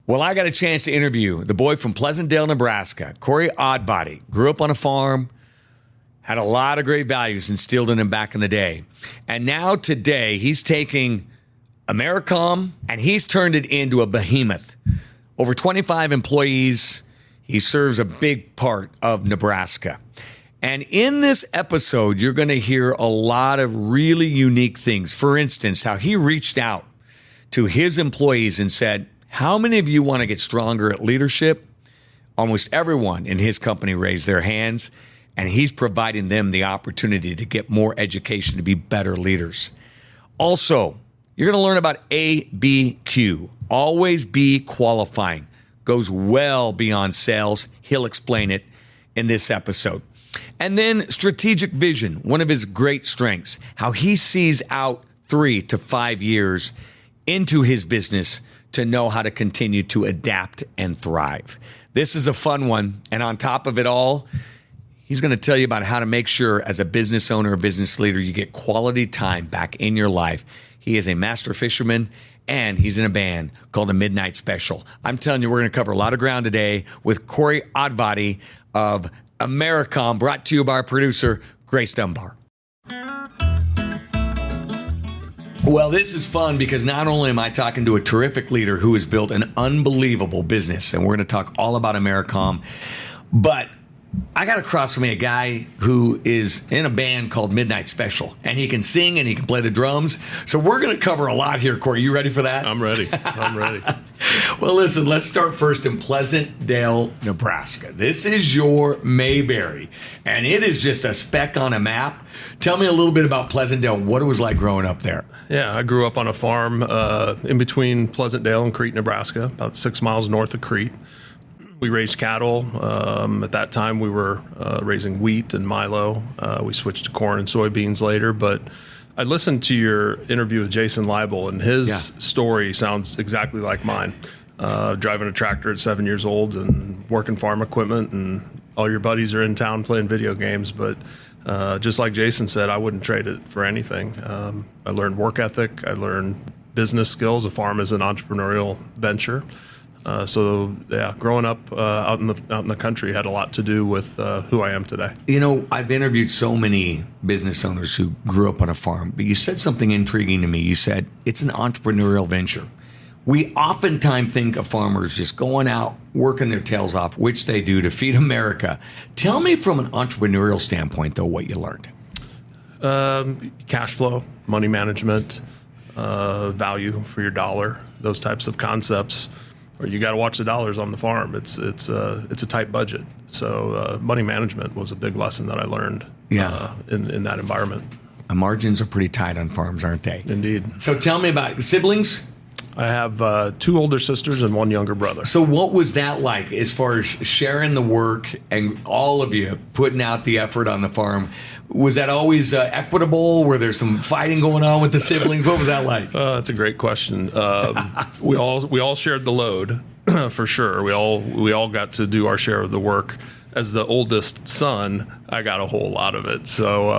Well, I got a chance to interview the boy from Pleasantdale, Nebraska, Corey Odvody. Grew up on a farm, had a lot of great values instilled in him back in the day. And now today, he's taking Americom and he's turned it into a behemoth. Over 25 employees. He serves a big part of Nebraska. And in this episode, you're going to hear a lot of really unique things. For instance, how he reached out to his employees and said, how many of you want to get stronger at leadership? Almost everyone in his company raised their hands, and he's providing them the opportunity to get more education to be better leaders. Also, you're going to learn about ABQ, always be qualifying. Goes well beyond sales. He'll explain it in this episode. And then strategic vision, one of his great strengths, how he sees out 3 to 5 years into his business to know how to continue to adapt and thrive. This is a fun one. And on top of it all, he's going to tell you about how to make sure as a business owner or business leader, you get quality time back in your life. He is a master fisherman, and he's in a band called the Midnight Special. I'm telling you, we're going to cover a lot of ground today with Corey Odvody of Americom, brought to you by our producer, Grace Dunbar. Well, this is fun because not only am I talking to a terrific leader who has built an unbelievable business, and we're going to talk all about Americom, but I got across from me a guy who is in a band called Midnight Special, and he can sing and he can play the drums. So we're going to cover a lot here, Corey. You ready for that? I'm ready. I'm ready. Well, listen, let's start first in Pleasantdale, Nebraska. This is your Mayberry, and it is just a speck on a map. Tell me a little bit about Pleasantdale, what it was like growing up there. Yeah, I grew up on a farm in between Pleasantdale and Crete, Nebraska, about 6 miles north of Crete. We raised cattle. At that time, we were raising wheat and milo. We switched to corn and soybeans later. But I listened to your interview with Jason Leibel, and his story sounds exactly like mine. Driving a tractor at 7 years old and working farm equipment, and all your buddies are in town playing video games. But just like Jason said, I wouldn't trade it for anything. I learned work ethic. I learned business skills. A farm is an entrepreneurial venture. So growing up out in the country had a lot to do with who I am today. You know, I've interviewed so many business owners who grew up on a farm, but you said something intriguing to me. You said it's an entrepreneurial venture. We oftentimes think of farmers just going out, working their tails off, which they do to feed America. Tell me from an entrepreneurial standpoint, though, what you learned. Cash flow, money management, value for your dollar, those types of concepts. Or you got to watch the dollars on the farm. It's a tight budget. So money management was a big lesson that I learned in that environment. The margins are pretty tight on farms, aren't they? Indeed. So tell me about siblings. I have 2 older sisters and 1 younger brother. So what was that like as far as sharing the work and all of you putting out the effort on the farm? Was that always equitable? Were there some fighting going on with the siblings? What was that like? That's a great question. We all shared the load for sure. We all got to do our share of the work. As the oldest son, I got a whole lot of it. So,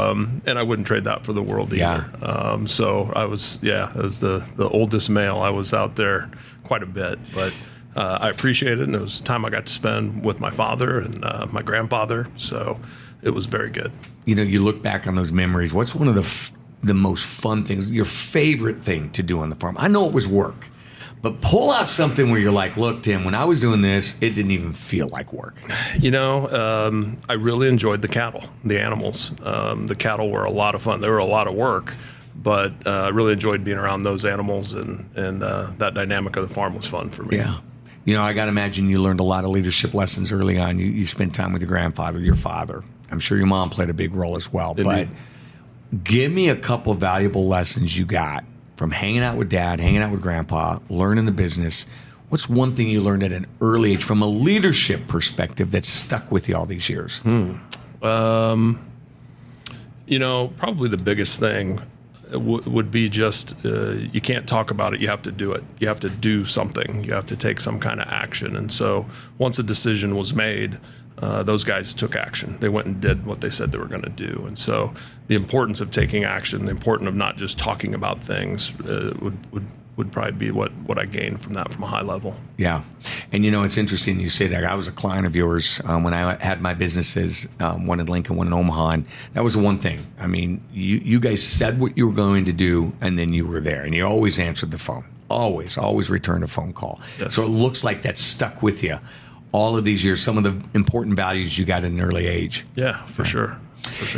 and I wouldn't trade that for the world either. So I was, as the oldest male, I was out there quite a bit, but I appreciate it. And it was time I got to spend with my father and my grandfather. So it was very good. You know, you look back on those memories. What's one of the most fun things, your favorite thing to do on the farm? I know it was work, but pull out something where you're like, look, Tim, when I was doing this, it didn't even feel like work. You know, I really enjoyed the cattle, the animals. The cattle were a lot of fun. They were a lot of work, but I really enjoyed being around those animals, and that dynamic of the farm was fun for me. Yeah. You know, I got to imagine you learned a lot of leadership lessons early on. You spent time with your grandfather, your father. I'm sure your mom played a big role as well. Indeed. But give me a couple valuable lessons you got from hanging out with Dad, hanging out with Grandpa, learning the business. What's one thing you learned at an early age from a leadership perspective that's stuck with you all these years? You know, probably the biggest thing would be just you can't talk about it. You have to do it. You have to do something. You have to take some kind of action. And so once a decision was made, those guys took action. They went and did what they said they were going to do. And so the importance of taking action, the importance of not just talking about things would would probably be what I gained from that from a high level. Yeah. And, it's interesting you say that. I was a client of yours when I had my businesses, one in Lincoln, one in Omaha. And that was the one thing. I mean, you guys said what you were going to do, and then you were there. And you always answered the phone. Always returned a phone call. Yes. So it looks like that stuck with you all of these years, some of the important values you got at an early age. Yeah, for sure.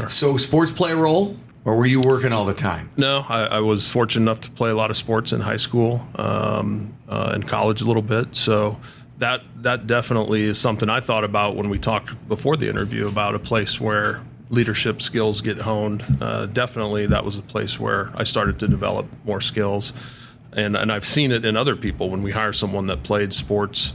So sports play a role? Or were you working all the time? No, I was fortunate enough to play a lot of sports in high school, and college a little bit. So that definitely is something I thought about when we talked before the interview about a place where leadership skills get honed. Definitely that was a place where I started to develop more skills. And I've seen it in other people when we hire someone that played sports.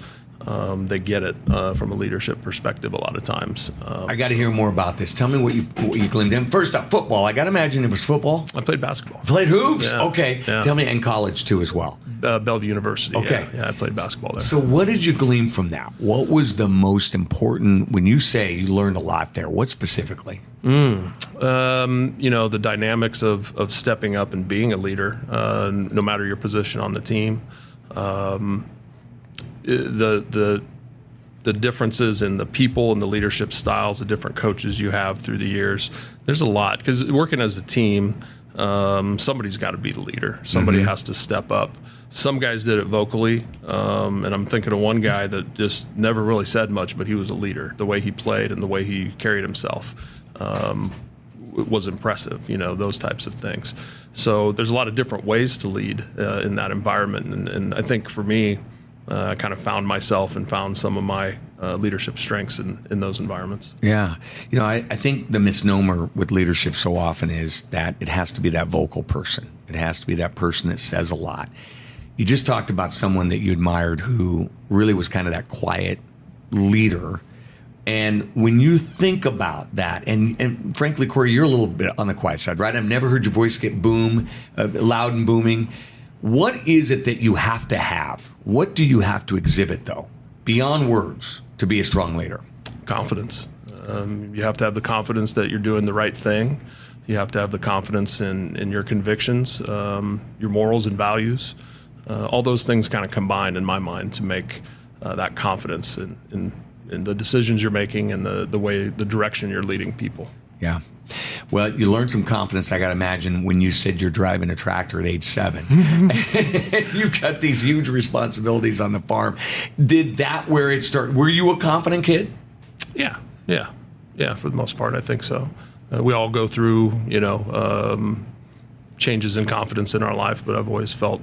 They get it from a leadership perspective a lot of times. I got to hear more about this. Tell me what you gleaned in. First up, football. I got to imagine it was football. I played basketball. Played hoops? Yeah. Okay. Yeah. Tell me, and college too as well. Bellevue University. Okay. Yeah, I played basketball there. So what did you glean from that? What was the most important, when you say you learned a lot there, what specifically? The dynamics of stepping up and being a leader, no matter your position on the team. The differences in the people and the leadership styles, the different coaches you have through the years. There's a lot, because working as a team, somebody's got to be the leader. Somebody has to step up. Some guys did it vocally, and I'm thinking of one guy that just never really said much, but he was a leader. The way he played and the way he carried himself was impressive, those types of things. So there's a lot of different ways to lead in that environment, and I think for me, I kind of found myself and found some of my leadership strengths in those environments. Yeah. I think the misnomer with leadership so often is that it has to be that vocal person. It has to be that person that says a lot. You just talked about someone that you admired who really was kind of that quiet leader. And when you think about that, and frankly, Corey, you're a little bit on the quiet side, right? I've never heard your voice get loud and booming. What is it that you have to have? What do you have to exhibit, though, beyond words, to be a strong leader? Confidence. You have to have the confidence that you're doing the right thing. You have to have the confidence in your convictions, your morals and values. All those things kind of combine in my mind to make that confidence in the decisions you're making and the direction you're leading people. Yeah. Well, you learned some confidence, I got to imagine, when you said you're driving a tractor at age 7. You got these huge responsibilities on the farm. Did that where it started? Were you a confident kid? Yeah. For the most part, I think so. We all go through, changes in confidence in our life, but I've always felt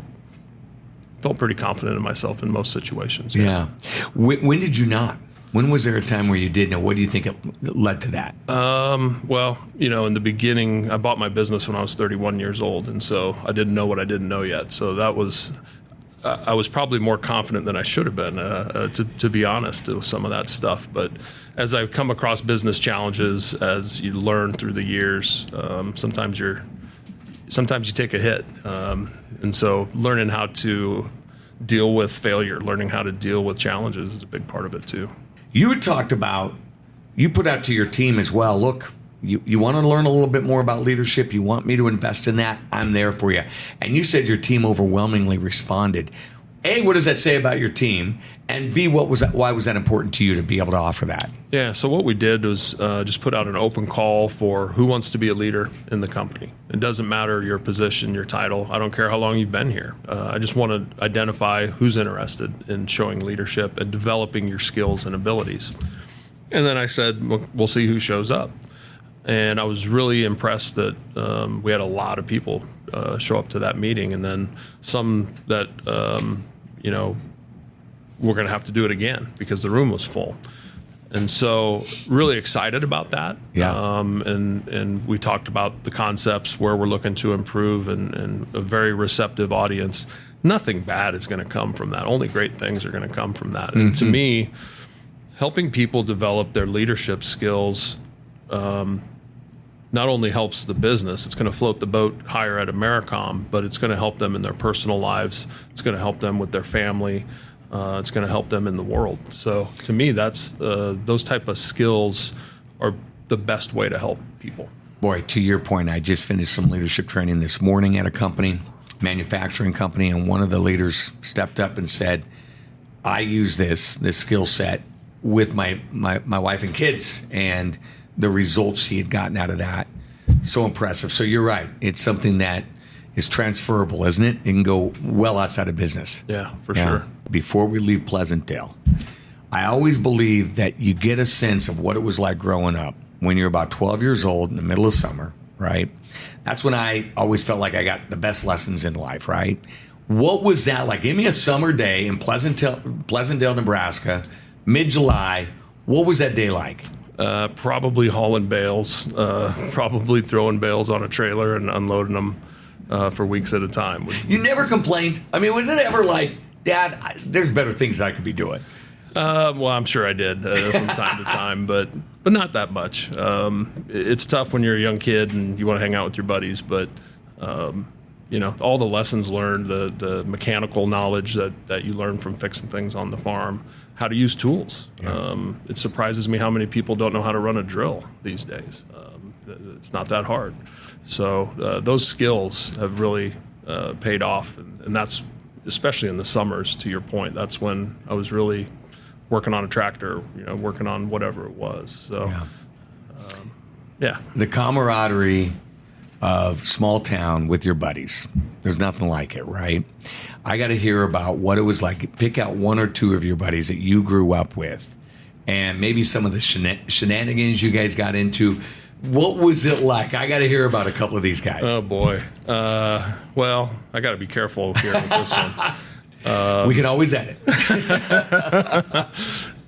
pretty confident in myself in most situations. Yeah. When did you not? When was there a time where you did? Now, what do you think it led to that? Well, in the beginning, I bought my business when I was 31 years old, and so I didn't know what I didn't know yet. So that was, I was probably more confident than I should have been, to be honest, with some of that stuff. But as I've come across business challenges, as you learn through the years, sometimes you take a hit, and so learning how to deal with failure, learning how to deal with challenges is a big part of it too. You had talked about, you put out to your team as well, look, you want to learn a little bit more about leadership, you want me to invest in that, I'm there for you. And you said your team overwhelmingly responded. A, what does that say about your team? And B, why was that important to you to be able to offer that? Yeah, so what we did was just put out an open call for who wants to be a leader in the company. It doesn't matter your position, your title. I don't care how long you've been here. I just want to identify who's interested in showing leadership and developing your skills and abilities. And then I said, we'll see who shows up. And I was really impressed that we had a lot of people show up to that meeting, and then some that, we're going to have to do it again because the room was full. And so really excited about that. Yeah. And we talked about the concepts where we're looking to improve, and a very receptive audience. Nothing bad is going to come from that. Only great things are going to come from that. And to me, helping people develop their leadership skills not only helps the business, it's going to float the boat higher at Americom, but it's going to help them in their personal lives. It's going to help them with their family. It's going to help them in the world. So to me, that's those type of skills are the best way to help people. Boy, to your point, I just finished some leadership training this morning at a company. manufacturing company, and one of the leaders stepped up and said, I use this skill set with my wife and kids, and the results he had gotten out of that, so impressive. So you're right. It's something that is transferable, isn't it? It can go well outside of business. Yeah, for sure. Before we leave Pleasantdale, I always believe that you get a sense of what it was like growing up when you're about 12 years old in the middle of summer, right? That's when I always felt like I got the best lessons in life, right? What was that like? Give me a summer day in Pleasantdale, Nebraska, mid-July. What was that day like? Probably hauling bales, probably throwing bales on a trailer and unloading them for weeks at a time. You never complained? I mean, was it ever like, Dad, there's better things I could be doing? Well, I'm sure I did from time to time, but not that much. It's tough when you're a young kid and you want to hang out with your buddies, but all the lessons learned, the mechanical knowledge that you learn from fixing things on the farm, how to use tools. Yeah. It surprises me how many people don't know how to run a drill these days. It's not that hard. So those skills have really paid off, and that's especially in the summers. To your point, that's when I was really working on a tractor, working on whatever it was. So, yeah. The camaraderie of small town with your buddies. There's nothing like it, right? I got to hear about what it was like. Pick out one or two of your buddies that you grew up with, and maybe some of the shenanigans you guys got into. What was it like? I got to hear about a couple of these guys. Oh, boy. Well, I got to be careful here with this one. We can always edit.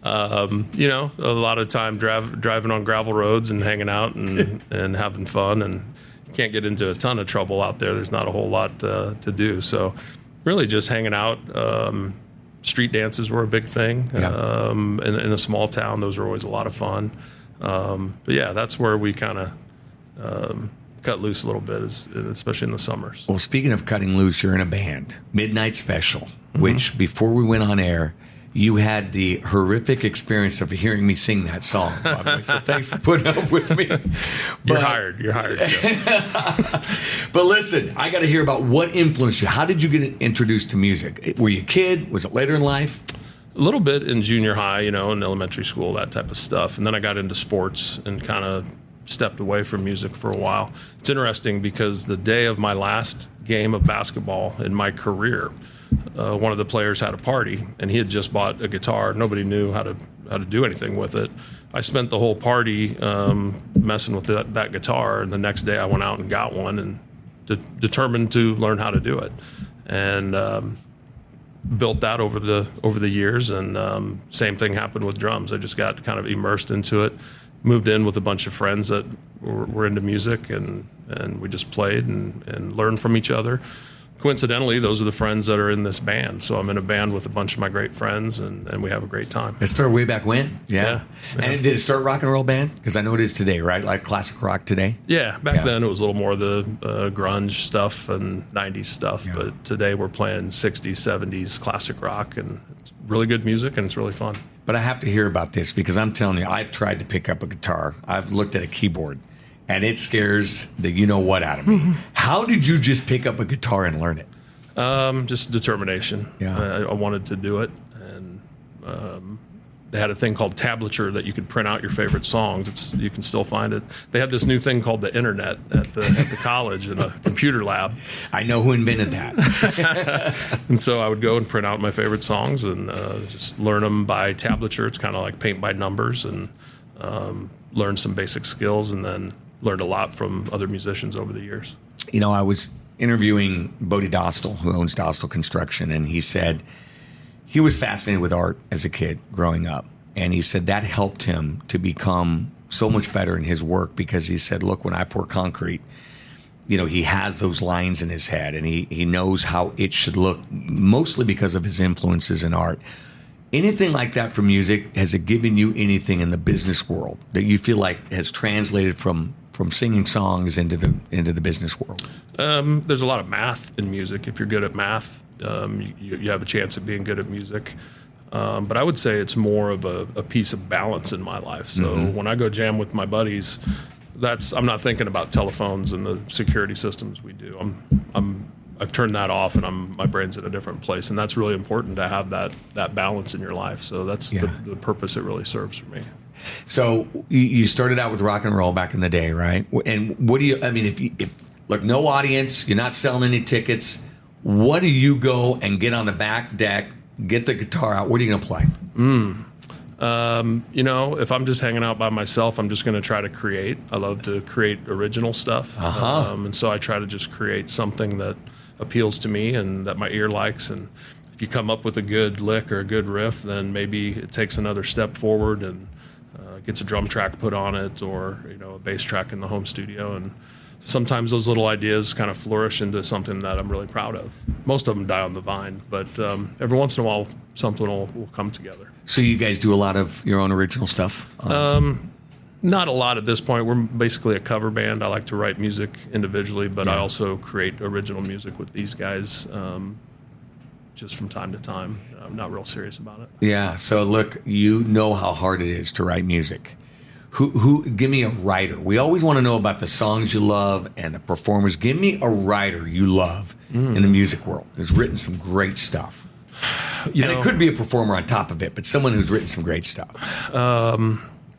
A lot of time driving on gravel roads and hanging out and having fun, and you can't get into a ton of trouble out there. There's not a whole lot to do. So really just hanging out. Street dances were a big thing. Yeah. In a small town, those are always a lot of fun. But yeah, that's where we kind of cut loose a little bit, especially in the summers. Well, speaking of cutting loose, you're in a band, Midnight Special, which before we went on air, you had the horrific experience of hearing me sing that song, by the way. So thanks for putting up with me. You're hired. But listen, I got to hear about what influenced you. How did you get introduced to music? Were you a kid? Was it later in life? A little bit in junior high, in elementary school, that type of stuff. And then I got into sports and kind of stepped away from music for a while. It's interesting because the day of my last game of basketball in my career, one of the players had a party, and he had just bought a guitar. Nobody knew how to do anything with it. I spent the whole party messing with that guitar, and the next day I went out and got one and determined to learn how to do it. And built that over the years, and same thing happened with drums. I just got kind of immersed into it, moved in with a bunch of friends that were into music, and we just played and learned from each other. Coincidentally, those are the friends that are in this band. So I'm in a band with a bunch of my great friends, and we have a great time. It started way back when? Yeah. And did it start rock and roll band? Because I know it is today, right? Like classic rock today? Yeah, back then it was a little more the grunge stuff and 90s stuff. Yeah. But today we're playing 60s, 70s classic rock, and it's really good music, and it's really fun. But I have to hear about this because I'm telling you, I've tried to pick up a guitar. I've looked at a keyboard, and it scares the you-know-what out of me. How did you just pick up a guitar and learn it? Just determination. Yeah. I wanted to do it, and they had a thing called tablature that you could print out your favorite songs. You can still find it. They had this new thing called the internet at the college in a computer lab. I know who invented that. And so I would go and print out my favorite songs and just learn them by tablature. It's kind of like paint by numbers, and learn some basic skills, and then learned a lot from other musicians over the years. I was interviewing Bodie Dostal, who owns Dostal Construction, and he said he was fascinated with art as a kid growing up. And he said that helped him to become so much better in his work, because he said, look, when I pour concrete, he has those lines in his head, and he knows how it should look, mostly because of his influences in art. Anything like that for music? Has it given you anything in the business world that you feel like has translated from singing songs into the business world? There's a lot of math in music. If you're good at math, you have a chance at being good at music. But I would say it's more of a piece of balance in my life. So when I go jam with my buddies, I'm not thinking about telephones and the security systems we do. I'm I've turned that off, and my brain's in a different place, and that's really important to have that balance in your life. So that's the purpose it really serves for me. So you started out with rock and roll back in the day, right? And what do you? I mean, if look, no audience, you're not selling any tickets. What do you go and get on the back deck, get the guitar out? What are you going to play? If I'm just hanging out by myself, I'm just going to try to create. I love to create original stuff. And so I try to just create something that appeals to me and that my ear likes. And if you come up with a good lick or a good riff, then maybe it takes another step forward and gets a drum track put on it, or a bass track in the home studio. And sometimes those little ideas kind of flourish into something that I'm really proud of. Most of them die on the vine, but every once in a while something will come together. So you guys do a lot of your own original stuff? Not a lot at this point. We're basically a cover band. I like to write music individually, but I also create original music with these guys just from time to time. I'm not real serious about it. Yeah. So look, you know how hard it is to write music. Who? Give me a writer. We always want to know about the songs you love and the performers. Give me a writer you love in the music world who's written some great stuff. It could be a performer on top of it, but someone who's written some great stuff.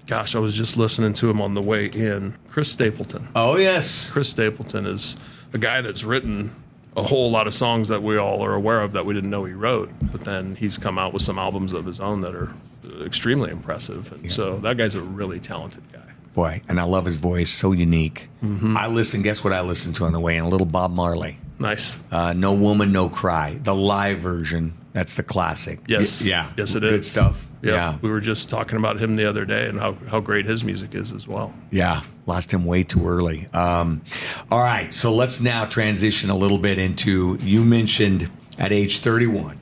Gosh, I was just listening to him on the way in. Chris Stapleton. Oh, yes. Chris Stapleton is a guy that's written a whole lot of songs that we all are aware of that we didn't know he wrote. But then he's come out with some albums of his own that are extremely impressive. And so that guy's a really talented guy. Boy, and I love his voice. So unique. Guess what I listened to on the way in? A little Bob Marley. Nice. No Woman, No Cry. The live version. That's the classic. Yes. Yeah. Yes, it is. Good stuff. Yep. Yeah. We were just talking about him the other day and how great his music is as well. Yeah. Lost him way too early. All right. So let's now transition a little bit into, you mentioned at age 31,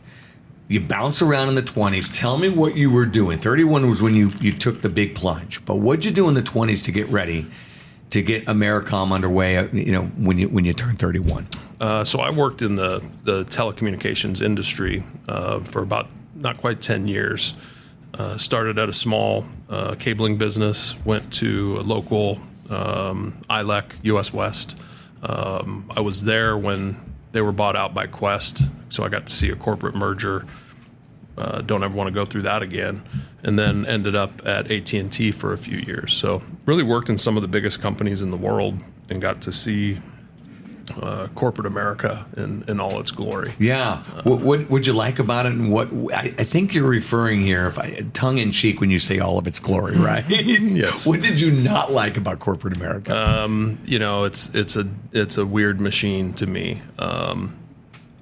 you bounce around in the 20s. Tell me what you were doing. 31 was when you took the big plunge. But what'd you do in the 20s to get ready to get Americom underway, when you turned 31? So I worked in the telecommunications industry for about not quite 10 years. Started at a small cabling business, went to a local ILEC, US West. I was there when they were bought out by Quest, so I got to see a corporate merger. Don't ever want to go through that again. And then ended up at AT&T for a few years. So really worked in some of the biggest companies in the world and got to see corporate America in all its glory. Yeah. What would you like about it? And what I think you're referring here, tongue in cheek, when you say all of its glory, right? Yes. What did you not like about corporate America? It's a weird machine to me.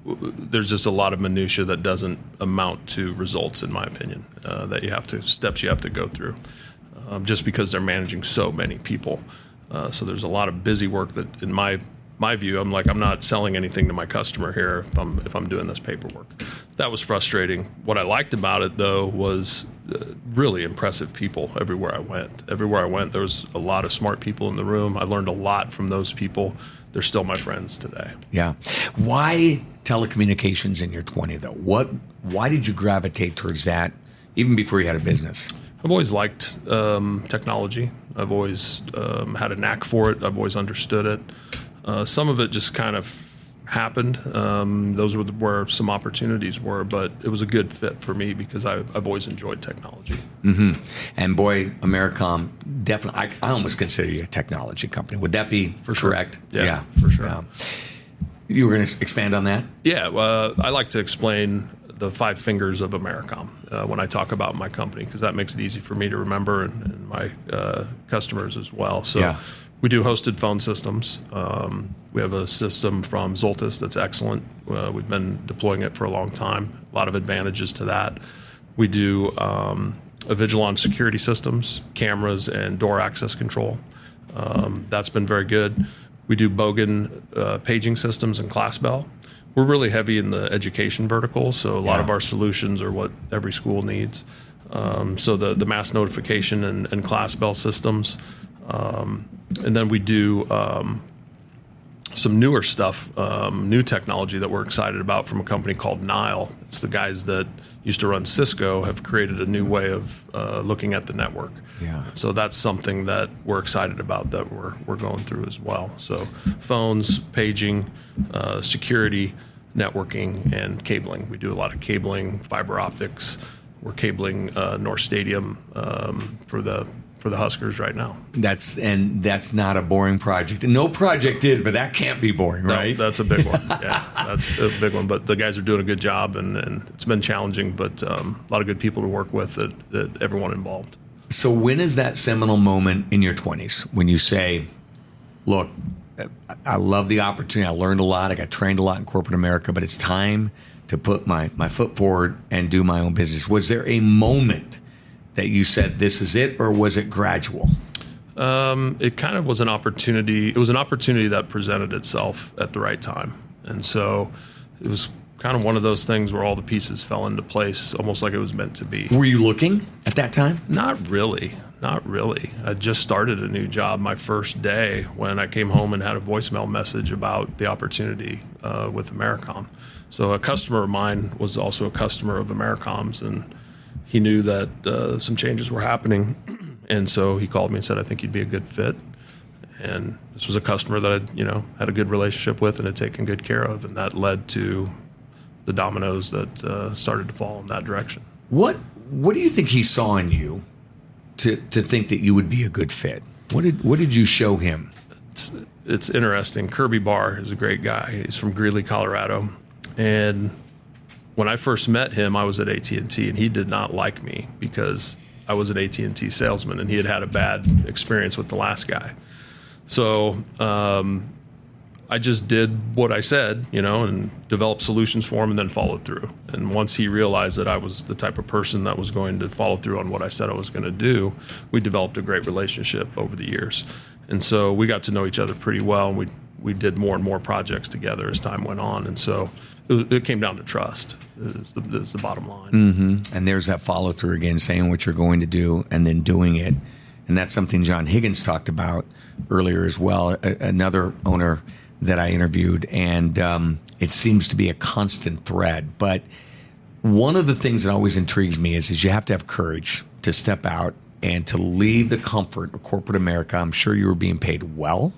There's just a lot of minutia that doesn't amount to results, in my opinion. Steps you have to go through, just because they're managing so many people. So there's a lot of busy work that, in my view, I'm not selling anything to my customer here if I'm doing this paperwork. That was frustrating. What I liked about it, though, was really impressive people everywhere I went. Everywhere I went, there was a lot of smart people in the room. I learned a lot from those people. They're still my friends today. Yeah. Why telecommunications in your 20s, though? Why did you gravitate towards that, even before you had a business? I've always liked technology. I've always had a knack for it. I've always understood it. Some of it just kind of happened. Those were where some opportunities were, but it was a good fit for me because I've always enjoyed technology. Mm-hmm. And boy, Americom, definitely, I almost consider you a technology company. Would that be correct? Yeah, for sure. Yeah. You were going to expand on that? Yeah, I like to explain the 5 fingers of Americom when I talk about my company, because that makes it easy for me to remember and my customers as well. So we do hosted phone systems. We have a system from Zoltis that's excellent. We've been deploying it for a long time. A lot of advantages to that. We do Avigilon security systems, cameras, and door access control. That's been very good. We do Bogan paging systems and Class Bell. We're really heavy in the education vertical, so a lot of our solutions are what every school needs. So the mass notification and Class Bell systems. And then we do some newer stuff, new technology that we're excited about from a company called Nile. It's the guys that used to run Cisco have created a new way of looking at the network. Yeah. So that's something that we're excited about that we're going through as well. So phones, paging, security, networking, and cabling. We do a lot of cabling, fiber optics. We're cabling North Stadium for the Huskers right now. That's not a boring project. And no project is, but that can't be boring, right? No, that's a big one. Yeah, that's a big one. But the guys are doing a good job, and it's been challenging, but a lot of good people to work with, that everyone involved. So when is that seminal moment in your 20s when you say, look, I love the opportunity. I learned a lot. I got trained a lot in corporate America, but it's time to put my foot forward and do my own business. Was there a moment that you said, this is it, or was it gradual? It kind of was an opportunity. It was an opportunity that presented itself at the right time. And so it was kind of one of those things where all the pieces fell into place, almost like it was meant to be. Were you looking at that time? Not really. I just started a new job my first day when I came home and had a voicemail message about the opportunity with Americom. So a customer of mine was also a customer of Americom's, and he knew that some changes were happening, and so he called me and said, I think you'd be a good fit. And this was a customer that I'd had a good relationship with and had taken good care of, and that led to the dominoes that started to fall in that direction. What do you think he saw in you to think that you would be a good fit? What did you show him? It's interesting. Kirby Barr is a great guy. He's from Greeley, Colorado, and when I first met him, I was at AT&T, and he did not like me because I was an AT&T salesman, and he had a bad experience with the last guy. So I just did what I said, and developed solutions for him and then followed through. And once he realized that I was the type of person that was going to follow through on what I said I was going to do, we developed a great relationship over the years. And so we got to know each other pretty well, and we did more and more projects together as time went on. And so it came down to trust is the bottom line. Mm-hmm. And there's that follow through again, saying what you're going to do and then doing it. And that's something John Higgins talked about earlier as well, another owner that I interviewed. And it seems to be a constant thread. But one of the things that always intrigues me is you have to have courage to step out and to leave the comfort of corporate America. I'm sure you were being paid well,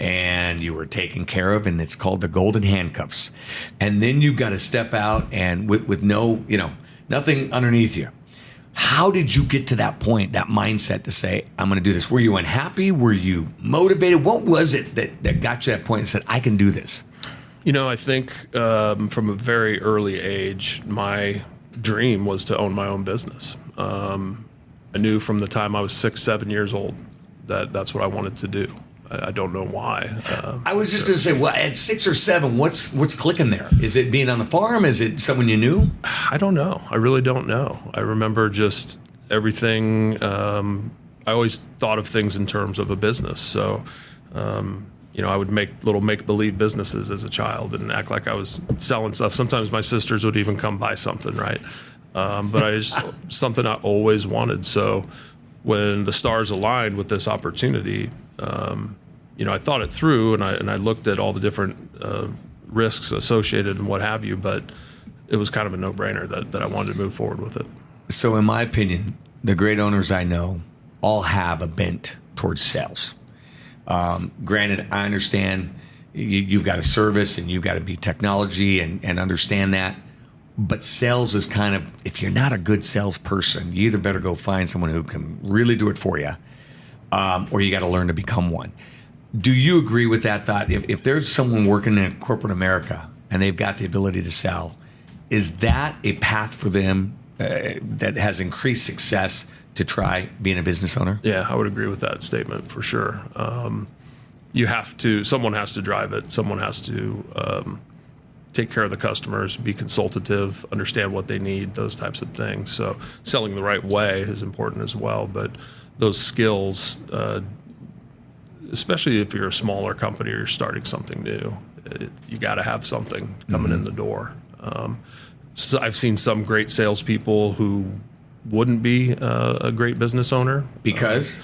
and you were taken care of, and it's called the golden handcuffs. And then you've got to step out and with no, nothing underneath you. How did you get to that point, that mindset to say, I'm going to do this? Were you unhappy? Were you motivated? What was it that got you to that point and said, I can do this? I think from a very early age, my dream was to own my own business. I knew from the time I was 6, 7 years old that that's what I wanted to do. I don't know why. I was just going to say, well, at 6 or 7, what's clicking there? Is it being on the farm? Is it someone you knew? I don't know. I really don't know. I remember just everything. I always thought of things in terms of a business. So, I would make little make-believe businesses as a child and act like I was selling stuff. Sometimes my sisters would even come buy something, right? But something I always wanted. So when the stars aligned with this opportunity, I thought it through, and I looked at all the different risks associated and what have you, but it was kind of a no-brainer that I wanted to move forward with it. So in my opinion, the great owners I know all have a bent towards sales. Granted, I understand you've got a service and you've got to be technology and understand that. But sales is kind of, if you're not a good salesperson, you either better go find someone who can really do it for you, or you got to learn to become one. Do you agree with that thought? If there's someone working in corporate America and they've got the ability to sell, is that a path for them that has increased success to try being a business owner? Yeah, I would agree with that statement for sure. Someone has to drive it. Someone has to take care of the customers, be consultative, understand what they need, those types of things. So selling the right way is important as well. But those skills, especially if you're a smaller company or you're starting something new, you got to have something coming in the door. So I've seen some great salespeople who wouldn't be a great business owner because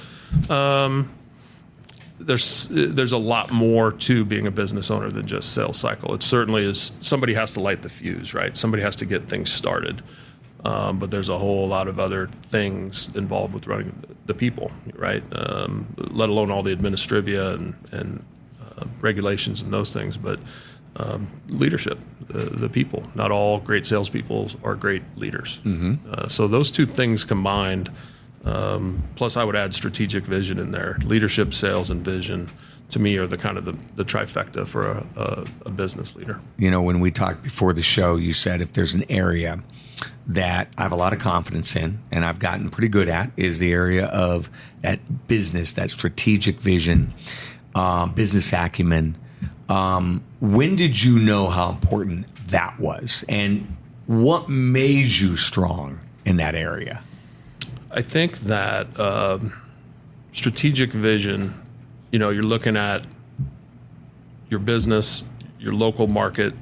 there's a lot more to being a business owner than just sales cycle. It certainly is. Somebody has to light the fuse, right? Somebody has to get things started. but there's a whole lot of other things involved with running the people, right? Let alone all the administrivia and regulations and those things, but leadership, the people. Not all great salespeople are great leaders. So those two things combined, plus I would add strategic vision in there. Leadership, sales, and vision, to me, are the kind of the trifecta for a business leader. You know, when we talked before the show, you said if there's an area that I have a lot of confidence in and I've gotten pretty good at, is the area of that business, that strategic vision, business acumen. When did you know how important that was, and what made you strong in that area? I think that strategic vision, you know, you're looking at your business, your local market,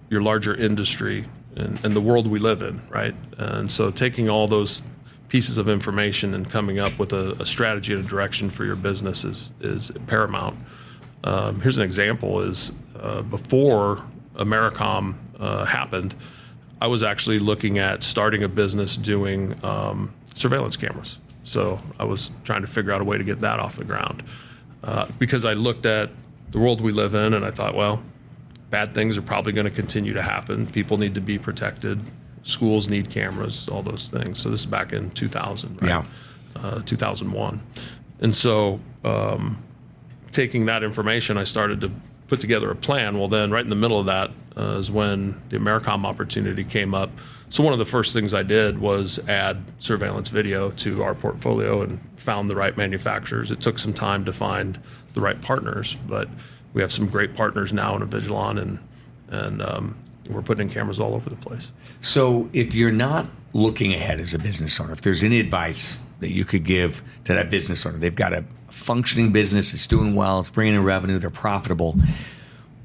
your larger industry, and the world we live in, right? And so taking all those pieces of information and coming up with a strategy and a direction for your business is paramount. Here's an example: is before Americom happened, I was actually looking at starting a business doing surveillance cameras. So I was trying to figure out a way to get that off the ground because I looked at the world we live in and I thought, well, bad things are probably going to continue to happen. People need to be protected. Schools need cameras, all those things. So this is back in 2000, right? Yeah. 2001. And so taking that information, I started to put together a plan. Well, then right in the middle of that is when the Americom opportunity came up. So one of the first things I did was add surveillance video to our portfolio and found the right manufacturers. It took some time to find the right partners, but we have some great partners now in Avigilon, and we're putting in cameras all over the place. So if you're not looking ahead as a business owner, if there's any advice that you could give to that business owner, they've got a functioning business, it's doing well, it's bringing in revenue, they're profitable,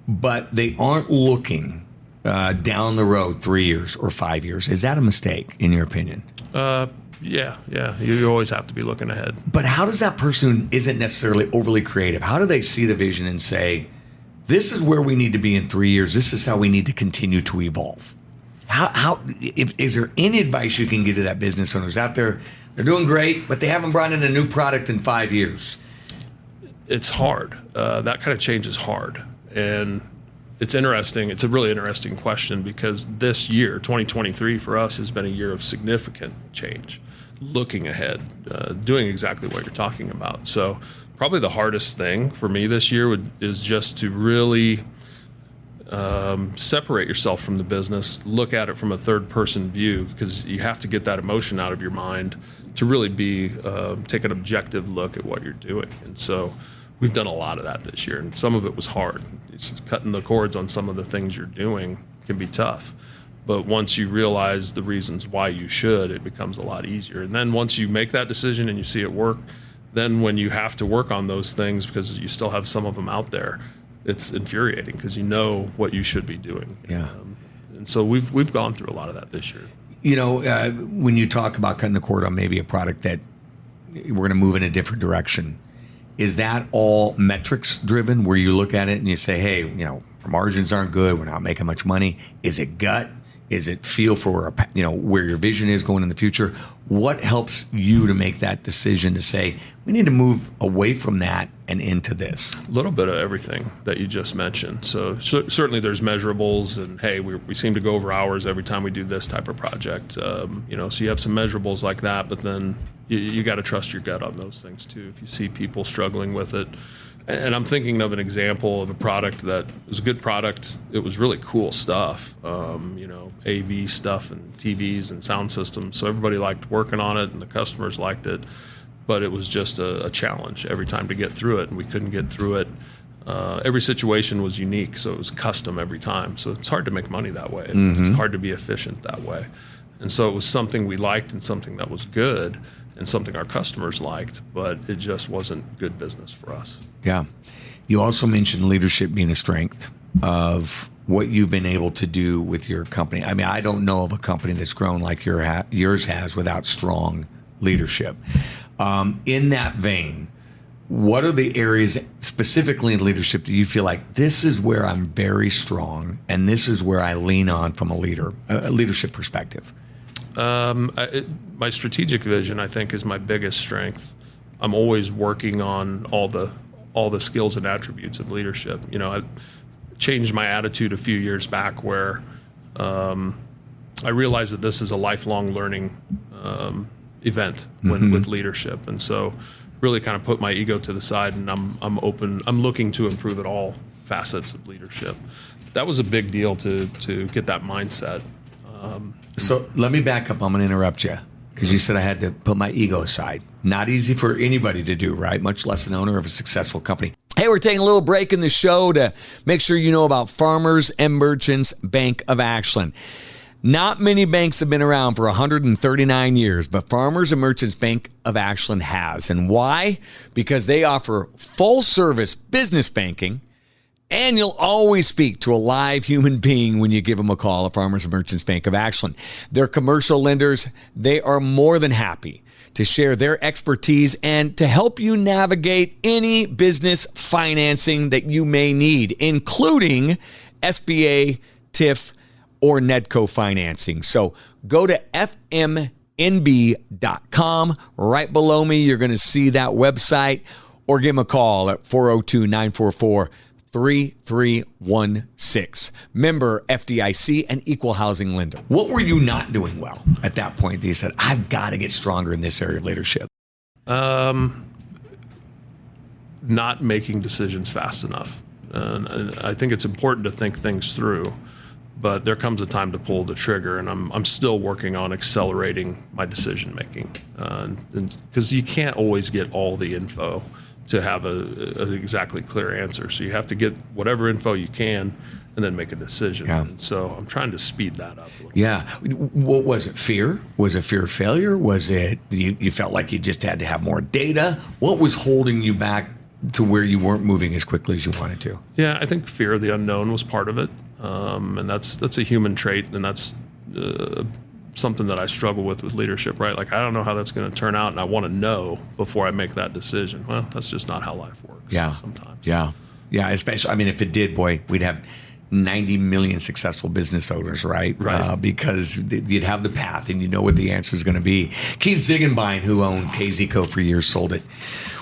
but they aren't looking down the road 3 years or 5 years. Is that a mistake, in your opinion? Yeah. You always have to be looking ahead. But how does that person who isn't necessarily overly creative, how do they see the vision and say, this is where we need to be in 3 years, this is how we need to continue to evolve? Is there any advice you can give to that business owners out there? They're doing great, but they haven't brought in a new product in 5 years. It's hard. That kind of change is hard. And it's interesting. It's a really interesting question because this year, 2023, for us has been a year of significant change, looking ahead, doing exactly what you're talking about. So probably the hardest thing for me this year is just to really separate yourself from the business, look at it from a third-person view, because you have to get that emotion out of your mind to really take an objective look at what you're doing. And so we've done a lot of that this year, and some of it was hard. It's cutting the cords on some of the things you're doing can be tough. But once you realize the reasons why you should, it becomes a lot easier. And then once you make that decision and you see it work, then when you have to work on those things, because you still have some of them out there, it's infuriating because you know what you should be doing. Yeah. And so we've gone through a lot of that this year. You know, when you talk about cutting the cord on maybe a product that we're going to move in a different direction, is that all metrics driven where you look at it and you say, hey, you know, our margins aren't good, we're not making much money? Is it gut? Is it feel for, you know, where your vision is going in the future? What helps you to make that decision to say, we need to move away from that and into this? A little bit of everything that you just mentioned. So certainly there's measurables, and hey, we seem to go over hours every time we do this type of project. You know, so you have some measurables like that, but then you got to trust your gut on those things too. If you see people struggling with it, and I'm thinking of an example of a product that was a good product. It was really cool stuff, you know, AV stuff and TVs and sound systems. So everybody liked working on it and the customers liked it, but it was just a challenge every time to get through it, and we couldn't get through it. Every situation was unique, so it was custom every time. So it's hard to make money that way. It's hard to be efficient that way. And so it was something we liked and something that was good and something our customers liked, but it just wasn't good business for us. Yeah. You also mentioned leadership being a strength of what you've been able to do with your company. I mean, I don't know of a company that's grown like yours has without strong leadership. In that vein, what are the areas specifically in leadership that you feel like this is where I'm very strong and this is where I lean on from a leadership perspective? My strategic vision, I think, is my biggest strength. I'm always working on all the skills and attributes of leadership. I changed my attitude a few years back where I realized that this is a lifelong learning event with leadership, and so really kind of put my ego to the side, and I'm open. I'm looking to improve at all facets of leadership. That was a big deal to get that mindset. So let me back up. I'm going to interrupt you because you said I had to put my ego aside. Not easy for anybody to do, right? Much less an owner of a successful company. Hey, we're taking a little break in the show to make sure you know about Farmers and Merchants Bank of Ashland. Not many banks have been around for 139 years, but Farmers and Merchants Bank of Ashland has. And why? Because they offer full-service business banking, and you'll always speak to a live human being when you give them a call at Farmers and Merchants Bank of Ashland. They're commercial lenders. They are more than happy to share their expertise and to help you navigate any business financing that you may need, including SBA, TIF, or Nedco financing. So go to fmnb.com. Right below me, you're going to see that website, or give them a call at 402-944-3316. Member FDIC and equal housing lender. What were you not doing well at that point that you said, I've got to get stronger in this area of leadership? Not making decisions fast enough. And I think it's important to think things through, but there comes a time to pull the trigger, and I'm still working on accelerating my decision making, because you can't always get all the info to have an exactly clear answer. So you have to get whatever info you can and then make a decision. Yeah. And so I'm trying to speed that up. Yeah. What was it? Fear? Was it fear of failure? Was it you felt like you just had to have more data? What was holding you back to where you weren't moving as quickly as you wanted to? Yeah, I think fear of the unknown was part of it. And that's a human trait, and that's something that I struggle with leadership, right? Like, I don't know how that's going to turn out, and I want to know before I make that decision. Well, that's just not how life works. Yeah. Sometimes. Yeah. Especially, I mean, if it did, boy, we'd have 90 million successful business owners, right? Because you'd have the path and you know what the answer is going to be. Keith Ziegenbein, who owned KZCO for years, sold it.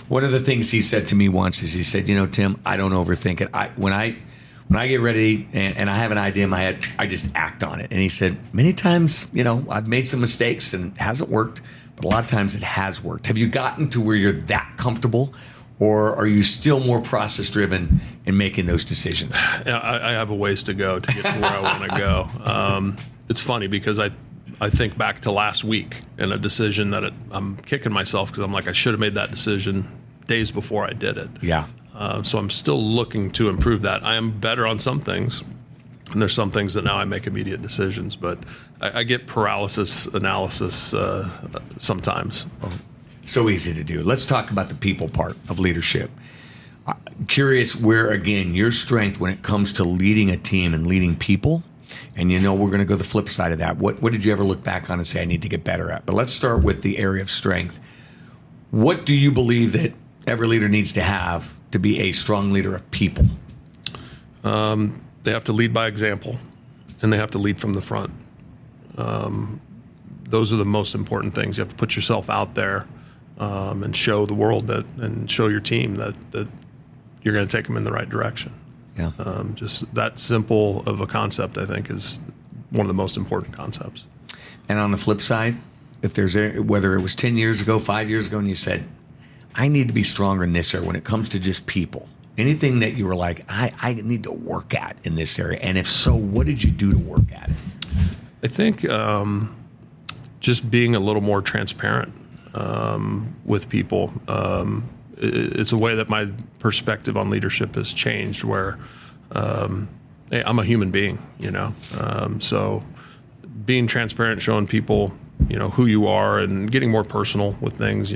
One of the things he said to me once is he said, Tim, I don't overthink it. When I get ready and I have an idea in my head, I just act on it. And he said, many times, I've made some mistakes and it hasn't worked, but a lot of times it has worked. Have you gotten to where you're that comfortable, or are you still more process driven in making those decisions? Yeah, I have a ways to go to get to where I want to go. It's funny because I think back to last week and a decision that I'm kicking myself because I'm like, I should have made that decision days before I did it. Yeah. So I'm still looking to improve that. I am better on some things, and there's some things that now I make immediate decisions, but I get paralysis analysis sometimes. So easy to do. Let's talk about the people part of leadership. Curious where, again, your strength when it comes to leading a team and leading people. And we're going to go the flip side of that. What did you ever look back on and say, I need to get better at? But let's start with the area of strength. What do you believe that every leader needs to have to be a strong leader of people? They have to lead by example, and they have to lead from the front. Those are the most important things. You have to put yourself out there and show the world and show your team that you're going to take them in the right direction. Yeah. Just that simple of a concept, I think, is one of the most important concepts. And on the flip side, if whether it was 10 years ago, 5 years ago, and you said, I need to be stronger in this area when it comes to just people, anything that you were like, I need to work at in this area, and if so, what did you do to work at it? I think just being a little more transparent with people. It's a way that my perspective on leadership has changed where hey, I'm a human being, so being transparent, showing people, who you are and getting more personal with things,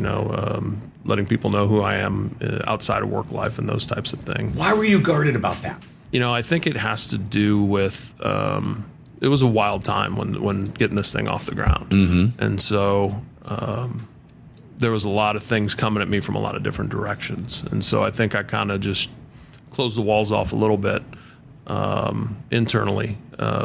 letting people know who I am outside of work life and those types of things. Why were you guarded about that? I think it has to do with, it was a wild time when getting this thing off the ground. Mm-hmm. And so there was a lot of things coming at me from a lot of different directions. And so I think I kind of just closed the walls off a little bit internally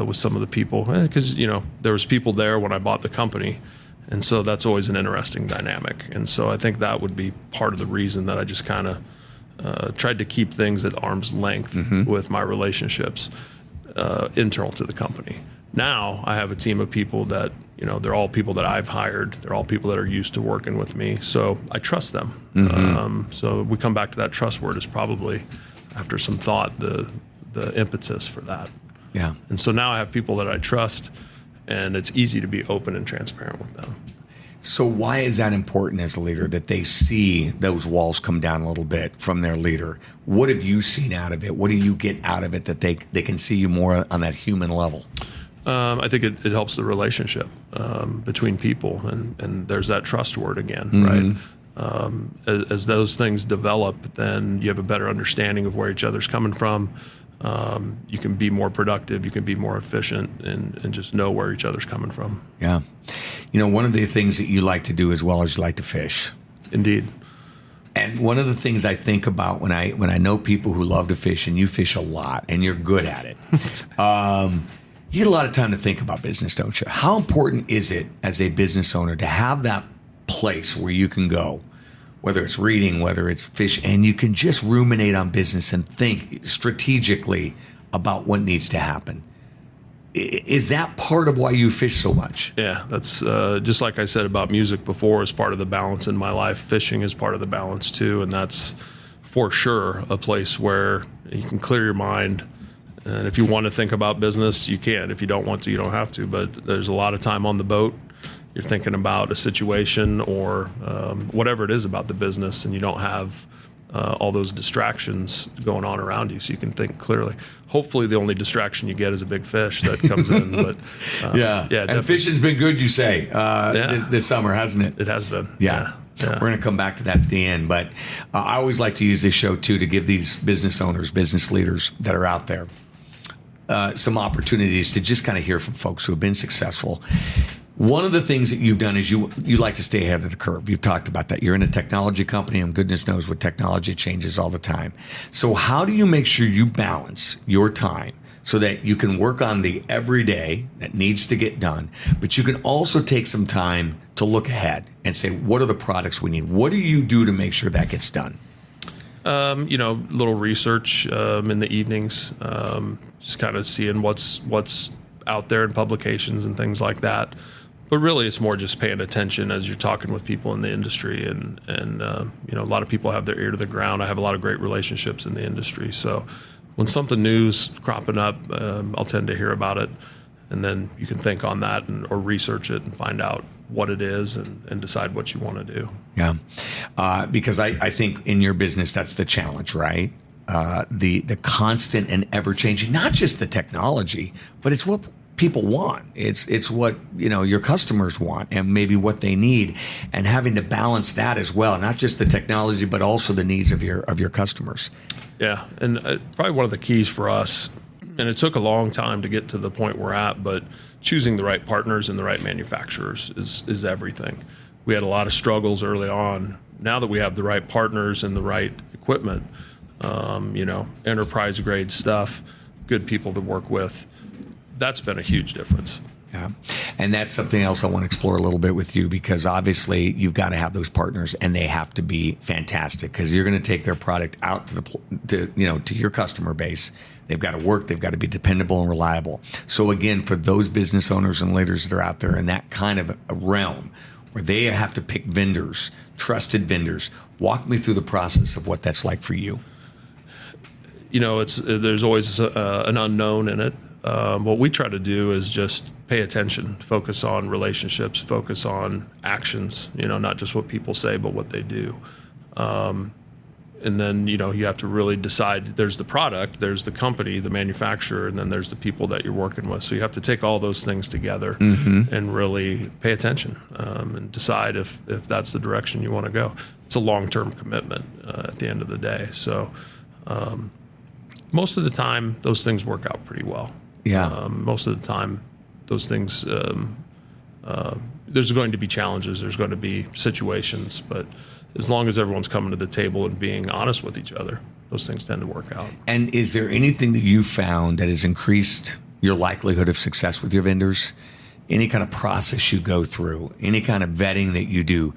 with some of the people, because there was people there when I bought the company, and so that's always an interesting dynamic. And so I think that would be part of the reason that I just kind of tried to keep things at arm's length with my relationships internal to the company. Now I have a team of people that, they're all people that I've hired. They're all people that are used to working with me. So I trust them. So we come back to that trust word is probably, after some thought, the impetus for that. Yeah. And so now I have people that I trust, and it's easy to be open and transparent with them. So why is that important as a leader, that they see those walls come down a little bit from their leader? What have you seen out of it? What do you get out of it that they can see you more on that human level? I think it helps the relationship between people, and there's that trust word again, right? As those things develop, then you have a better understanding of where each other's coming from. You can be more productive, you can be more efficient, and just know where each other's coming from. Yeah. One of the things that you like to do as well is you like to fish. Indeed. And one of the things I think about when I know people who love to fish, and you fish a lot and you're good at it, you get a lot of time to think about business, don't you? How important is it as a business owner to have that place where you can go, whether it's reading, whether it's fish, and you can just ruminate on business and think strategically about what needs to happen? Is that part of why you fish so much? Yeah, that's just like I said about music before, is part of the balance in my life. Fishing is part of the balance too, and that's for sure a place where you can clear your mind. And if you want to think about business, you can. If you don't want to, you don't have to. But there's a lot of time on the boat. You're thinking about a situation or whatever it is about the business, and you don't have all those distractions going on around you, so you can think clearly. Hopefully the only distraction you get is a big fish that comes in. But yeah, and fishing's been good, you say, this summer, hasn't it? It has been. Yeah. We're going to come back to that at the end, but I always like to use this show too to give these business owners, business leaders that are out there some opportunities to just kind of hear from folks who have been successful. One of the things that you've done is you like to stay ahead of the curve. You've talked about that. You're in a technology company, and goodness knows what technology changes all the time. So how do you make sure you balance your time so that you can work on the everyday that needs to get done, but you can also take some time to look ahead and say, what are the products we need? What do you do to make sure that gets done? Little research in the evenings, just kind of seeing what's out there in publications and things like that. But really, it's more just paying attention as you're talking with people in the industry, and a lot of people have their ear to the ground. I have a lot of great relationships in the industry, so when something new's cropping up, I'll tend to hear about it, and then you can think on that or research it and find out what it is and decide what you want to do. Yeah, because I think in your business that's the challenge, right? The constant and ever changing, not just the technology, but it's what people want. It's what your customers want and maybe what they need, and having to balance that as well, not just the technology but also the needs of your customers. Yeah, and probably one of the keys for us, and it took a long time to get to the point we're at, but choosing the right partners and the right manufacturers is everything. We had a lot of struggles early on. Now that we have the right partners and the right equipment, enterprise grade stuff, good people to work with, that's been a huge difference. Yeah. And that's something else I want to explore a little bit with you, because obviously you've got to have those partners and they have to be fantastic, because you're going to take their product out to your customer base. They've got to work. They've got to be dependable and reliable. So again, for those business owners and leaders that are out there in that kind of a realm where they have to pick vendors, trusted vendors, walk me through the process of what that's like for you. There's always an unknown in it. What we try to do is just pay attention, focus on relationships, focus on actions, not just what people say, but what they do. And then, you have to really decide, there's the product, there's the company, the manufacturer, and then there's the people that you're working with. So you have to take all those things together and really pay attention and decide if that's the direction you want to go. It's a long-term commitment at the end of the day. So most of the time, those things work out pretty well. Yeah. Most of the time, those things, there's going to be challenges, there's going to be situations, but as long as everyone's coming to the table and being honest with each other, those things tend to work out. And is there anything that you found that has increased your likelihood of success with your vendors? Any kind of process you go through, any kind of vetting that you do?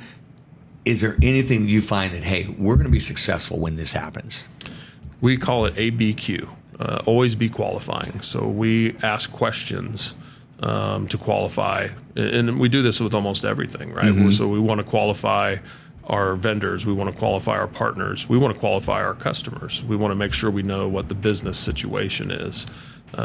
Is there anything you find that, hey, we're going to be successful when this happens? We call it ABQ, always be qualifying. So we ask questions to qualify. And we do this with almost everything, right? Mm-hmm. So we want to qualify our vendors. We want to qualify our partners. We want to qualify our customers. We want to make sure we know what the business situation is.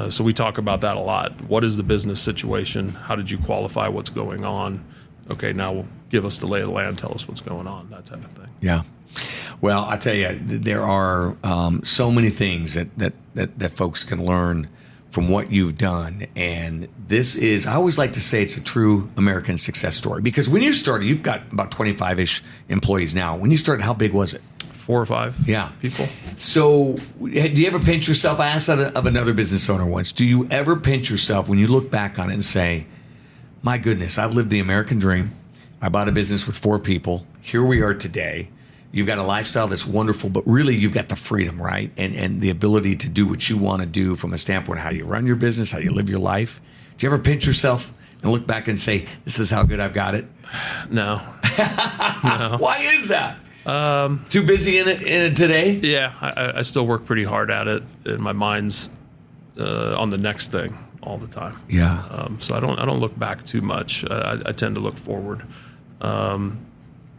So we talk about that a lot. What is the business situation? How did you qualify what's going on? Okay, now give us the lay of the land, tell us what's going on, that type of thing. Yeah. Well, I tell you, there are so many things that folks can learn from what you've done. And this is, I always like to say it's a true American success story. Because when you started, you've got about 25-ish employees now. When you started, how big was it? 4 or 5 people. So do you ever pinch yourself? I asked that of another business owner once. Do you ever pinch yourself when you look back on it and say, my goodness, I've lived the American dream. I bought a business with 4 people. Here we are today. You've got a lifestyle that's wonderful, but really you've got the freedom, right? And the ability to do what you want to do from a standpoint of how you run your business, how you live your life. Do you ever pinch yourself and look back and say, this is how good I've got it? No. No. Why is that? Too busy in it today? Yeah, I still work pretty hard at it, and my mind's on the next thing all the time. Yeah. So I don't look back too much. I tend to look forward.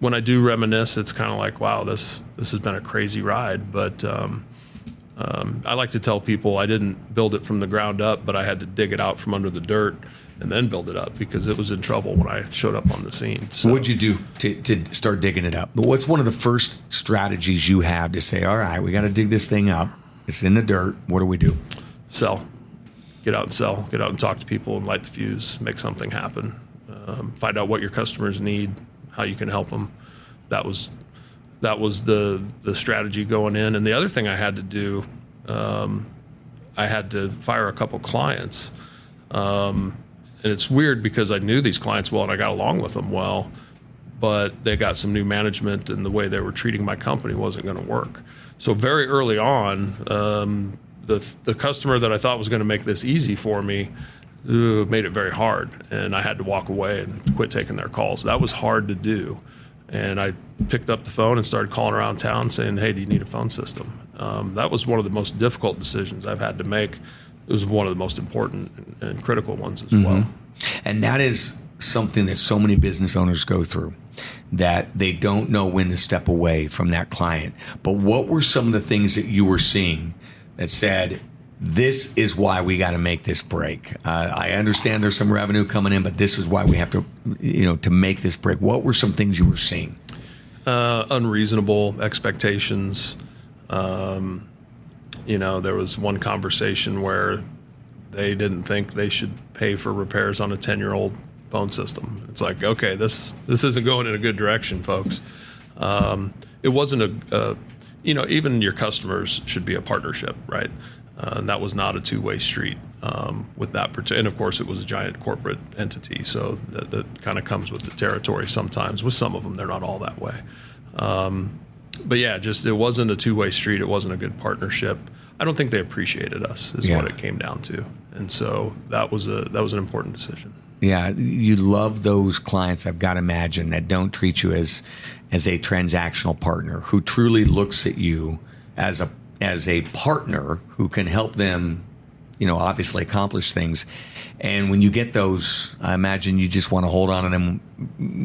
When I do reminisce, it's kind of like, wow, this has been a crazy ride. But I like to tell people I didn't build it from the ground up, but I had to dig it out from under the dirt and then build it up because it was in trouble when I showed up on the scene. So, what'd you do to start digging it up? What's one of the first strategies you have to say, all right, we got to dig this thing up. It's in the dirt. What do we do? Sell. Get out and sell. Get out and talk to people and light the fuse. Make something happen. Find out what your customers need, how you can help them. That was the strategy going in. And the other thing I had to do, I had to fire a couple clients. And it's weird because I knew these clients well and I got along with them well, but they got some new management and the way they were treating my company wasn't going to work. So very early on, the customer that I thought was going to make this easy for me made it very hard, and I had to walk away and quit taking their calls. That was hard to do, and I picked up the phone and started calling around town saying, hey, do you need a phone system? That was one of the most difficult decisions I've had to make. It was one of the most important and critical ones as well. And that is something that so many business owners go through, that they don't know when to step away from that client. But what were some of the things that you were seeing that said, this is why we got to make this break? I understand there's some revenue coming in, but this is why we have to, to make this break. What were some things you were seeing? Unreasonable expectations. There was one conversation where they didn't think they should pay for repairs on a 10-year-old phone system. It's like, okay, this isn't going in a good direction, folks. It wasn't even your customers should be a partnership, right? And that was not a two-way street with that. And of course, it was a giant corporate entity, so that kind of comes with the territory sometimes. With some of them, they're not all that way. But yeah, just it wasn't a two-way street. It wasn't a good partnership. I don't think they appreciated us, is what it came down to. And so that was an important decision. Yeah, you love those clients, I've got to imagine, that don't treat you as a transactional partner, who truly looks at you as a partner who can help them, obviously accomplish things. And when you get those, I imagine you just want to hold on to them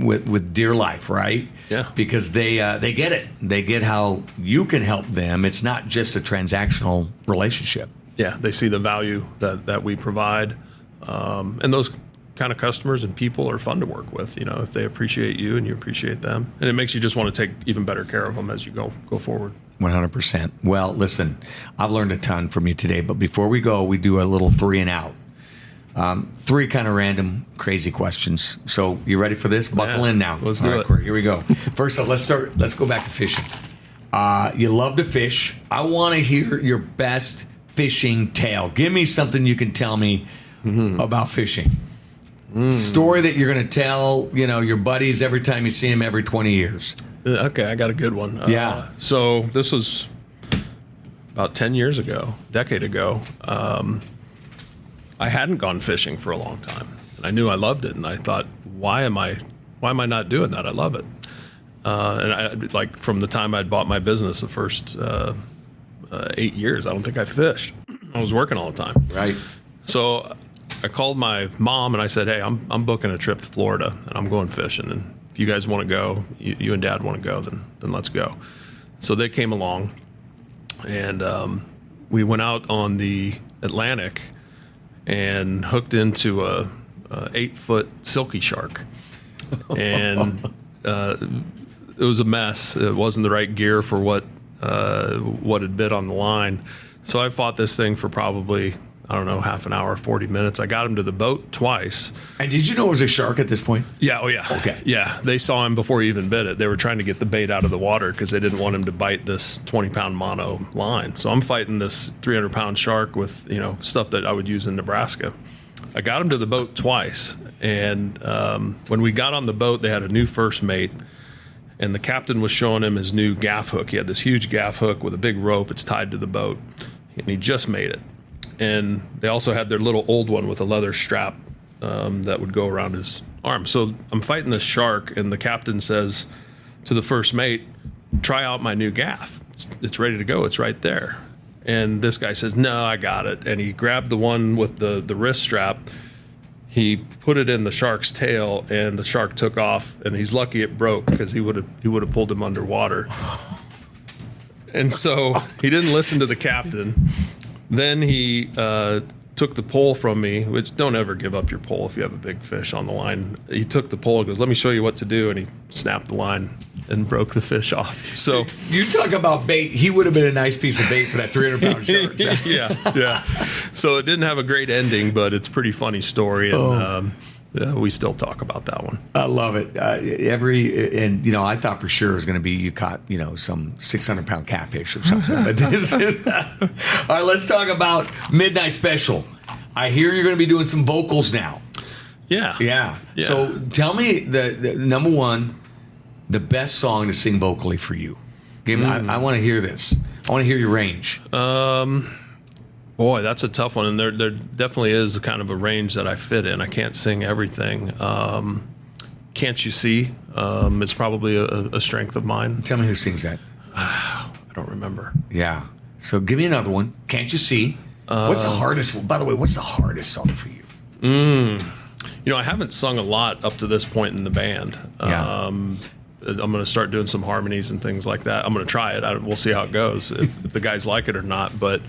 with dear life, right? Yeah. Because they get it. They get how you can help them. It's not just a transactional relationship. Yeah, they see the value that we provide. And those kind of customers and people are fun to work with, if they appreciate you and you appreciate them. And it makes you just want to take even better care of them as you go forward. 100%. Well, listen, I've learned a ton from you today, but before we go, we do a little 3 and out. 3 kind of random, crazy questions. So you ready for this? Buckle in now. Let's do it. Corey, here we go. First up, let's go back to fishing. You love to fish. I want to hear your best fishing tale. Give me something you can tell me about fishing. Story that you're going to tell, your buddies every time you see them every 20 years. Okay, I got a good one. Yeah. So this was about 10 years ago, decade ago, I hadn't gone fishing for a long time. And I knew I loved it. And I thought, why am I not doing that? I love it. And I, like, from the time I'd bought my business, the first 8 years, I don't think I fished. I was working all the time. Right. So I called my mom and I said, hey, I'm booking a trip to Florida and I'm going fishing. And if you guys want to go, you and Dad want to go, then let's go. So they came along, and we went out on the Atlantic and hooked into a 8-foot silky shark. And it was a mess. It wasn't the right gear for what had bit on the line. So I fought this thing for probably, I don't know, half an hour, 40 minutes. I got him to the boat twice. And did you know it was a shark at this point? Yeah. Oh, yeah. Okay. Yeah. They saw him before he even bit it. They were trying to get the bait out of the water because they didn't want him to bite this 20-pound mono line. So I'm fighting this 300-pound shark with, stuff that I would use in Nebraska. I got him to the boat twice. And when we got on the boat, they had a new first mate. And the captain was showing him his new gaff hook. He had this huge gaff hook with a big rope. It's tied to the boat. And he just made it. And they also had their little old one with a leather strap that would go around his arm. So I'm fighting this shark, and the captain says to the first mate, try out my new gaff. It's ready to go. It's right there. And this guy says, no, I got it. And he grabbed the one with the wrist strap. He put it in the shark's tail, and the shark took off. And he's lucky it broke because he would have pulled him underwater. And so he didn't listen to the captain. Then he took the pole from me, which don't ever give up your pole if you have a big fish on the line. He took the pole and goes, let me show you what to do. And he snapped the line and broke the fish off. So you talk about bait. He would have been a nice piece of bait for that 300-pound shark. Yeah. So it didn't have a great ending, but it's a pretty funny story. And we still talk about that one. I love it. I thought for sure it was going to be you caught, some 600-pound catfish or something. All right, let's talk about Midnight Special. I hear you're going to be doing some vocals now. Yeah. So tell me the number one, the best song to sing vocally for you. I want to hear this. I want to hear your range. Boy, that's a tough one, and there definitely is a kind of a range that I fit in. I can't sing everything. Can't You See? It's probably a strength of mine. Tell me who sings that. I don't remember. Yeah. So give me another one. Can't You See? What's the hardest? By the way, what's the hardest song for you? I haven't sung a lot up to this point in the band. Yeah. I'm going to start doing some harmonies and things like that. I'm going to try it. We'll see how it goes, if the guys like it or not. But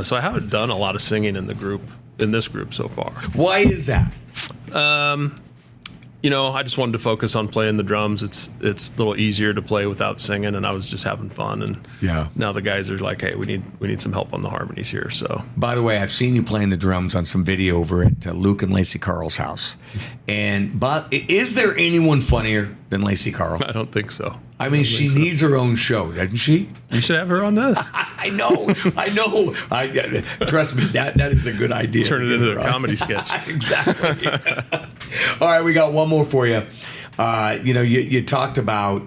so I haven't done a lot of singing in this group so far. Why is that? I just wanted to focus on playing the drums. It's a little easier to play without singing, and I was just having fun. And now the guys are like, hey, we need some help on the harmonies here. So, by the way, I've seen you playing the drums on some video over at Luke and Lacey Carl's house. But is there anyone funnier than Lacey Carl? I don't think so. I mean, she needs her own show, doesn't she? You should have her on this. I know. Trust me, that is a good idea. Turn it into a comedy sketch. Exactly. All right, we got one more for you. You talked about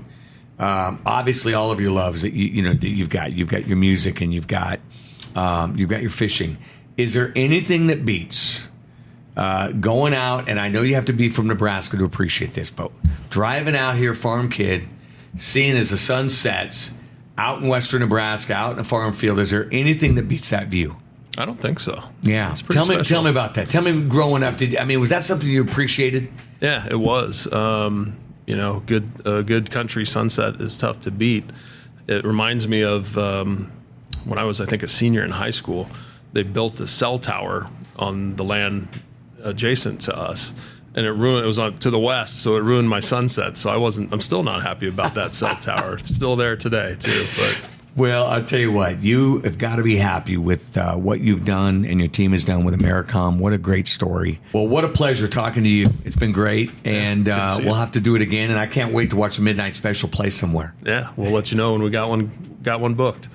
obviously all of your loves that you've got your music and you've got your fishing. Is there anything that beats going out? And I know you have to be from Nebraska to appreciate this, but driving out here, farm kid, seeing as the sun sets out in western Nebraska, out in a farm field, is there anything that beats that view? I don't think so. Yeah. Tell me about that. Tell me growing up, was that something you appreciated? Yeah, it was. Good country sunset is tough to beat. It reminds me of when I was, I think, a senior in high school. They built a cell tower on the land adjacent to us. And it was to the west, so it ruined my sunset. So I'm still not happy about that cell tower. It's still there today, too. But well, I'll tell you what, you have got to be happy with what you've done and your team has done with Americom. What a great story. Well, what a pleasure talking to you. It's been great, and we'll have to do it again. And I can't wait to watch the Midnight Special play somewhere. Yeah, we'll let you know when we got one booked.